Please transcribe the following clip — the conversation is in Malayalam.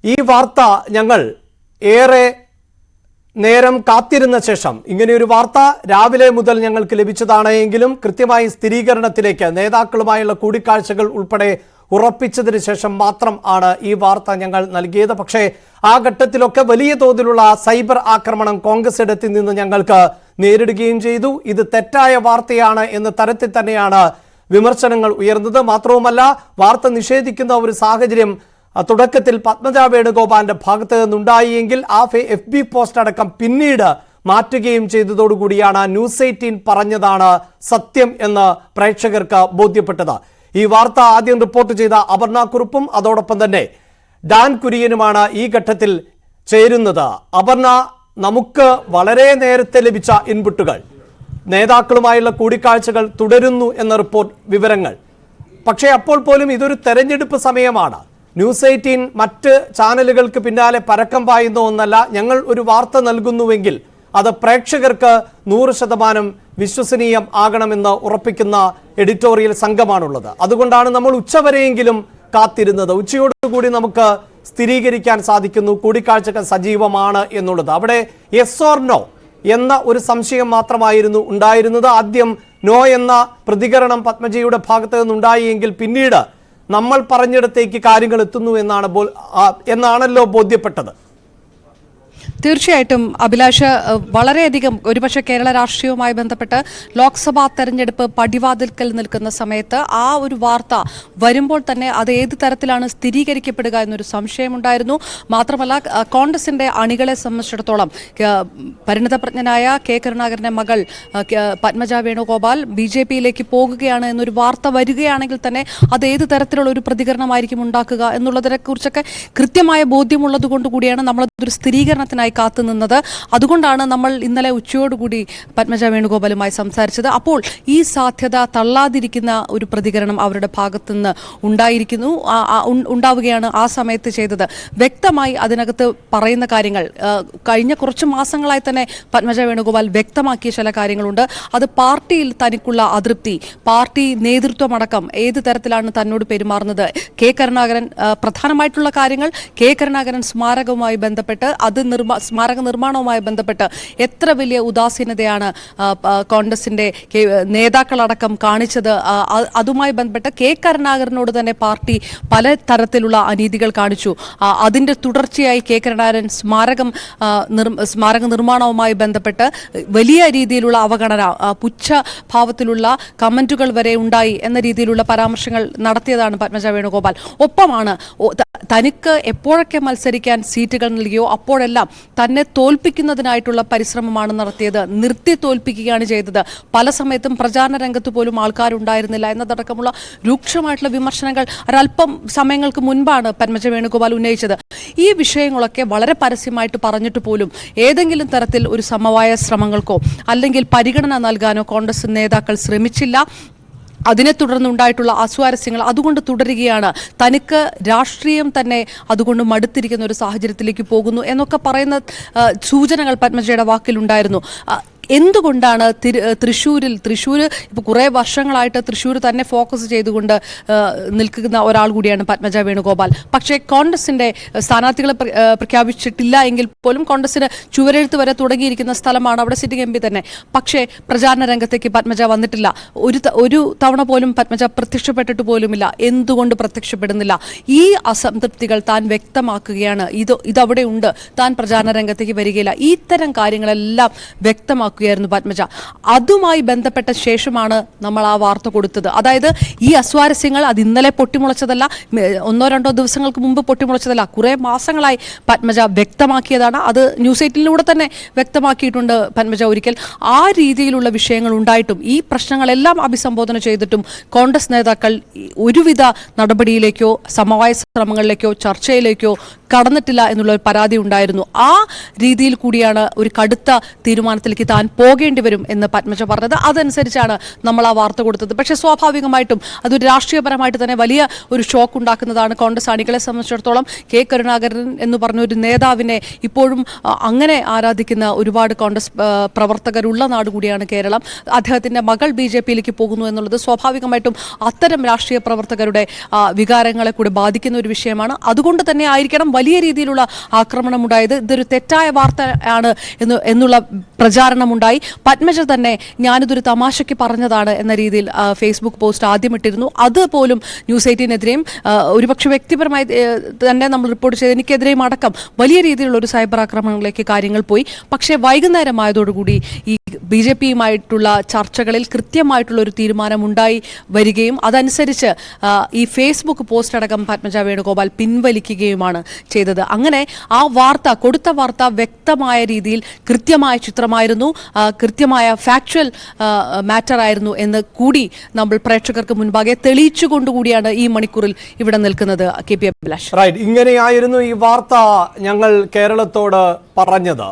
ഈ വാർത്ത ഞങ്ങൾ ഏറെ നേരം കാത്തിരുന്ന ശേഷം ഇങ്ങനെയൊരു വാർത്ത രാവിലെ മുതൽ ഞങ്ങൾക്ക് ലഭിച്ചതാണ് എങ്കിലും കൃത്യമായി സ്ഥിരീകരണത്തിലേക്ക് നേതാക്കളുമായുള്ള കൂടിക്കാഴ്ചകൾ ഉൾപ്പെടെ ഉറപ്പിച്ചതിന് ശേഷം മാത്രം ആണ് ഈ വാർത്ത ഞങ്ങൾ നൽകിയത്. പക്ഷേ ആ ഘട്ടത്തിലൊക്കെ വലിയ തോതിലുള്ള സൈബർ ആക്രമണം കോൺഗ്രസ് ഇടത്തിൽ നിന്ന് ഞങ്ങൾക്ക് നേരിടുകയും ചെയ്തു. ഇത് തെറ്റായ വാർത്തയാണ് എന്ന തരത്തിൽ തന്നെയാണ് വിമർശനങ്ങൾ ഉയർന്നത്. മാത്രവുമല്ല, വാർത്ത നിഷേധിക്കുന്ന ഒരു സാഹചര്യം തുടക്കത്തിൽ പത്മജ വേണുഗോപാലിന്റെ ഭാഗത്ത് നിന്നുണ്ടായി എങ്കിൽ ആ FB പോസ്റ്റ് അടക്കം പിന്നീട് മാറ്റുകയും ചെയ്തതോടുകൂടിയാണ് ന്യൂസ് 18 പറഞ്ഞതാണ് സത്യം എന്ന് പ്രേക്ഷകർക്ക് ബോധ്യപ്പെട്ടത്. ഈ വാർത്ത ആദ്യം റിപ്പോർട്ട് ചെയ്ത അപർണ കുറുപ്പും അതോടൊപ്പം തന്നെ ഡാൻ കുര്യനുമാണ് ഈ ഘട്ടത്തിൽ ചേരുന്നത്. അപർണ, നമുക്ക് വളരെ നേരത്തെ ലഭിച്ച ഇൻപുട്ടുകൾ, നേതാക്കളുമായുള്ള കൂടിക്കാഴ്ചകൾ തുടരുന്നു എന്ന റിപ്പോർട്ട് വിവരങ്ങൾ. പക്ഷേ അപ്പോൾ പോലും ഇതൊരു തെരഞ്ഞെടുപ്പ് സമയമാണ്. ന്യൂസ് 18 മറ്റ് ചാനലുകൾക്ക് പിന്നാലെ പരക്കം പായുന്ന ഒന്നല്ല. ഞങ്ങൾ ഒരു വാർത്ത നൽകുന്നുവെങ്കിൽ അത് പ്രേക്ഷകർക്ക് 100% വിശ്വസനീയം ആകണമെന്ന് ഉറപ്പിക്കുന്ന എഡിറ്റോറിയൽ സംഘമാണുള്ളത്. അതുകൊണ്ടാണ് നമ്മൾ ഉച്ചവരെയെങ്കിലും കാത്തിരുന്നത്. ഉച്ചയോടുകൂടി നമുക്ക് സ്ഥിരീകരിക്കാൻ സാധിക്കുന്നു കൂടിക്കാഴ്ചകൾ സജീവമാണ് എന്നുള്ളത്. അവിടെ യെസ് ഓർ നോ എന്ന ഒരു സംശയം മാത്രമായിരുന്നു ഉണ്ടായിരുന്നത്. ആദ്യം നോ എന്ന പ്രതികരണം പത്മജയുടെ ഭാഗത്ത് നിന്നുണ്ടായി എങ്കിൽ പിന്നീട് നമ്മൾ പറഞ്ഞിടത്തേക്ക് കാര്യങ്ങൾ എത്തുന്നു എന്നാണല്ലോ ബോധ്യപ്പെട്ടത്. തീർച്ചയായിട്ടും അഭിലാഷ്, വളരെയധികം ഒരുപക്ഷെ കേരള രാഷ്ട്രീയവുമായി ബന്ധപ്പെട്ട് ലോക്സഭാ തെരഞ്ഞെടുപ്പ് പടിവാതിൽക്കൽ നിൽക്കുന്ന സമയത്ത് ആ ഒരു വാർത്ത വരുമ്പോൾ തന്നെ അത് ഏത് തരത്തിലാണ് സ്ഥിരീകരിക്കപ്പെടുക എന്നൊരു സംശയമുണ്ടായിരുന്നു. മാത്രമല്ല, കോൺഗ്രസിന്റെ അണികളെ സംബന്ധിച്ചിടത്തോളം പരിണിതപ്രജ്ഞനായ കരുണാകരന്റെ മകൾ പത്മജ വേണുഗോപാൽ BJP-യിലേക്ക് പോകുകയാണ് എന്നൊരു വാർത്ത വരികയാണെങ്കിൽ തന്നെ അത് ഏത് തരത്തിലുള്ള ഒരു പ്രതികരണമായിരിക്കും ഉണ്ടാക്കുക എന്നുള്ളതിനെ കുറിച്ചൊക്കെ കൃത്യമായ ബോധ്യമുള്ളത് കൊണ്ടുകൂടിയാണ് നമ്മളതൊരു സ്ഥിരീകരണത്തിനായി കാത്തുനിന്നത്. അതുകൊണ്ടാണ് നമ്മൾ ഇന്നലെ ഉച്ചയോടുകൂടി പത്മജ വേണുഗോപാലുമായി സംസാരിച്ചത്. അപ്പോൾ ഈ സാധ്യത തള്ളാതിരിക്കുന്ന ഒരു പ്രതികരണം അവരുടെ ഭാഗത്തുനിന്ന് ഉണ്ടാവുകയാണ് ആ സമയത്ത് ചെയ്തത്. വ്യക്തമായി അതിനകത്ത് പറയുന്ന കാര്യങ്ങൾ കഴിഞ്ഞ കുറച്ച് മാസങ്ങളായി തന്നെ പത്മജ വേണുഗോപാൽ വ്യക്തമാക്കിയ ചില കാര്യങ്ങളുണ്ട്. അത് പാർട്ടിയിൽ തനിക്കുള്ള അതൃപ്തി, പാർട്ടി നേതൃത്വമടക്കം ഏത് തരത്തിലാണ് തന്നോട് പെരുമാറുന്നത്, കരുണാകരൻ പ്രധാനമായിട്ടുള്ള കാര്യങ്ങൾ, കരുണാകരൻ സ്മാരകവുമായി ബന്ധപ്പെട്ട് സ്മാരക നിർമ്മാണവുമായി ബന്ധപ്പെട്ട് എത്ര വലിയ ഉദാസീനതയാണ് കോൺഗ്രസിന്റെ നേതാക്കളടക്കം കാണിച്ചത്. അതുമായി ബന്ധപ്പെട്ട് കരുണാകരനോട് തന്നെ പാർട്ടി പല തരത്തിലുള്ള അനീതികൾ കാണിച്ചു. അതിന്റെ തുടർച്ചയായി കരുണാകരൻ സ്മാരക നിർമ്മാണവുമായി ബന്ധപ്പെട്ട് വലിയ രീതിയിലുള്ള അവഗണന, പുച്ഛഭാവത്തിലുള്ള കമന്റുകൾ വരെ ഉണ്ടായി എന്ന രീതിയിലുള്ള പരാമർശങ്ങൾ നടത്തിയതാണ് പത്മജ വേണുഗോപാൽ. ഒപ്പമാണ് തനിക്ക് എപ്പോഴൊക്കെ മത്സരിക്കാൻ സീറ്റുകൾ നൽകിയോ അപ്പോഴെല്ലാം തന്നെ തോൽപ്പിക്കുന്നതിനായിട്ടുള്ള പരിശ്രമമാണ് നടത്തിയത്, നിർത്തി തോൽപ്പിക്കുകയാണ് ചെയ്തത്. പല സമയത്തും പ്രചാരണ രംഗത്ത് പോലും ആൾക്കാരുണ്ടായിരുന്നില്ല എന്നതടക്കമുള്ള രൂക്ഷമായിട്ടുള്ള വിമർശനങ്ങൾ ഒരല്പം സമയങ്ങൾക്ക് മുൻപാണ് പത്മജ വേണുഗോപാൽ ഉന്നയിച്ചത്. ഈ വിഷയങ്ങളൊക്കെ വളരെ പരസ്യമായിട്ട് പറഞ്ഞിട്ട് പോലും ഏതെങ്കിലും തരത്തിൽ ഒരു സമവായ ശ്രമങ്ങൾക്കോ അല്ലെങ്കിൽ പരിഗണന നൽകാനോ കോൺഗ്രസ് നേതാക്കൾ ശ്രമിച്ചില്ല. അതിനെ തുടർന്നുണ്ടായിട്ടുള്ള അസ്വാരസ്യങ്ങൾ അതുകൊണ്ട് തുടരുകയാണ്. തനിക്ക് രാഷ്ട്രീയം തന്നെ അതുകൊണ്ട് മടുത്തിരിക്കുന്ന ഒരു സാഹചര്യത്തിലേക്ക് പോകുന്നു എന്നൊക്കെ പറയുന്ന സൂചനകൾ പത്മജയുടെ വാക്കിലുണ്ടായിരുന്നു. എന്തുകൊണ്ടാണ് തൃശ്ശൂർ ഇപ്പോൾ കുറേ വർഷങ്ങളായിട്ട് തൃശ്ശൂർ തന്നെ ഫോക്കസ് ചെയ്തുകൊണ്ട് നിൽക്കുന്ന ഒരാൾ കൂടിയാണ് പത്മജ വേണുഗോപാൽ. പക്ഷേ കോൺഗ്രസിന്റെ സ്ഥാനാർത്ഥികളെ പ്രഖ്യാപിച്ചിട്ടില്ല എങ്കിൽ പോലും കോൺഗ്രസിന് ചുവരെഴുത്ത് വരെ തുടങ്ങിയിരിക്കുന്ന സ്ഥലമാണ്, അവിടെ സിറ്റിംഗ് MP തന്നെ. പക്ഷേ പ്രചാരണ രംഗത്തേക്ക് പത്മജ വന്നിട്ടില്ല. ഒരു തവണ പോലും പത്മജ പ്രത്യക്ഷപ്പെട്ടിട്ട് പോലുമില്ല. എന്തുകൊണ്ട് പ്രത്യക്ഷപ്പെടുന്നില്ല? ഈ അസംതൃപ്തികൾ താൻ വ്യക്തമാക്കുകയാണ്. ഇതവിടെ ഉണ്ട്, താൻ പ്രചാരണ രംഗത്തേക്ക് വരികയില്ല. ഇത്തരം കാര്യങ്ങളെല്ലാം വ്യക്തമാക്കുക പത്മജ. അതുമായി ബന്ധപ്പെട്ട ശേഷമാണ് നമ്മൾ ആ വാർത്ത കൊടുത്തത്. അതായത് ഈ അസ്വാരസ്യങ്ങൾ അത് ഇന്നലെ പൊട്ടിമുളച്ചതല്ല, 1-2 ദിവസങ്ങൾക്ക് മുമ്പ് പൊട്ടിമുളച്ചതല്ല, കുറെ മാസങ്ങളായി പത്മജ വ്യക്തമാക്കിയതാണ്. അത് ന്യൂസ് 18-ലൂടെ തന്നെ വ്യക്തമാക്കിയിട്ടുണ്ട് പത്മജ ഒരിക്കൽ. ആ രീതിയിലുള്ള വിഷയങ്ങൾ ഉണ്ടായിട്ടും ഈ പ്രശ്നങ്ങളെല്ലാം അഭിസംബോധന ചെയ്തിട്ടും കോൺഗ്രസ് നേതാക്കൾ ഒരുവിധ നടപടിയിലേക്കോ സമവായ ശ്രമങ്ങളിലേക്കോ ചർച്ചയിലേക്കോ കടന്നിട്ടില്ല എന്നുള്ള ഒരു പരാതി ഉണ്ടായിരുന്നു. ആ രീതിയിൽ കൂടിയാണ് ഒരു കടുത്ത തീരുമാനത്തിലേക്ക് താൻ പോകേണ്ടി വരും എന്ന് പത്മജ പറഞ്ഞത്. അതനുസരിച്ചാണ് നമ്മൾ ആ വാർത്ത കൊടുത്തത്. പക്ഷേ സ്വാഭാവികമായിട്ടും അതൊരു രാഷ്ട്രീയപരമായിട്ട് തന്നെ വലിയ ഒരു ഷോക്ക് ഉണ്ടാക്കുന്നതാണ് കോൺഗ്രസ് അണികളെ സംബന്ധിച്ചിടത്തോളം. കരുണാകരൻ എന്ന് പറഞ്ഞ ഒരു നേതാവിനെ ഇപ്പോഴും അങ്ങനെ ആരാധിക്കുന്ന ഒരുപാട് കോൺഗ്രസ് പ്രവർത്തകരുള്ള നാട് കൂടിയാണ് കേരളം. അദ്ദേഹത്തിന്റെ മകൾ BJP-യിലേക്ക് പോകുന്നു എന്നുള്ളത് സ്വാഭാവികമായിട്ടും അത്തരം രാഷ്ട്രീയ പ്രവർത്തകരുടെ വികാരങ്ങളെ കൂടി ബാധിക്കുന്ന ഒരു ഒരു വിഷയമാണ്. അതുകൊണ്ട് തന്നെ ആയിരിക്കണം വലിയ രീതിയിലുള്ള ആക്രമണം ഉണ്ടായത്. ഇതൊരു തെറ്റായ വാർത്തയാണ് എന്നുള്ള പ്രചാരണമുണ്ടായി. പത്മജ തന്നെ ഞാനിതൊരു തമാശയ്ക്ക് പറഞ്ഞതാണ് എന്ന രീതിയിൽ ഫേസ്ബുക്ക് പോസ്റ്റ് ആദ്യം ഇട്ടിരുന്നു. അതുപോലും ന്യൂസ് 18-നെതിരെയും ഒരുപക്ഷെ വ്യക്തിപരമായി തന്നെ നമ്മൾ റിപ്പോർട്ട് ചെയ്ത് എനിക്കെതിരെയും അടക്കം വലിയ രീതിയിലുള്ള ഒരു സൈബർ ആക്രമണങ്ങളിലേക്ക് കാര്യങ്ങൾ പോയി. പക്ഷേ വൈകുന്നേരമായതോടുകൂടി ഈ BJP-യുമായിട്ടുള്ള ചർച്ചകളിൽ കൃത്യമായിട്ടുള്ള ഒരു തീരുമാനമുണ്ടായി വരികയും അതനുസരിച്ച് ഈ ഫേസ്ബുക്ക് പോസ്റ്റ് അടക്കം പത്മജ വേണുഗോപാൽ പിൻവലിക്കുകയുമാണ് ചെയ്തത്. അങ്ങനെ ആ വാർത്ത, കൊടുത്ത വാർത്ത വ്യക്തമായ രീതിയിൽ കൃത്യമായ ചിത്രമായിരുന്നു, കൃത്യമായ ഫാക്ച്വൽ മാറ്റർ ആയിരുന്നു എന്ന് കൂടി നമ്മൾ പ്രേക്ഷകർക്ക് മുൻപാകെ തെളിയിച്ചുകൊണ്ടുകൂടിയാണ് ഈ മണിക്കൂറിൽ ഇവിടെ നിൽക്കുന്നത്. KP അഭിലാഷ്, ഇങ്ങനെയായിരുന്നു ഈ വാർത്ത ഞങ്ങൾ കേരളത്തോട് പറഞ്ഞത്.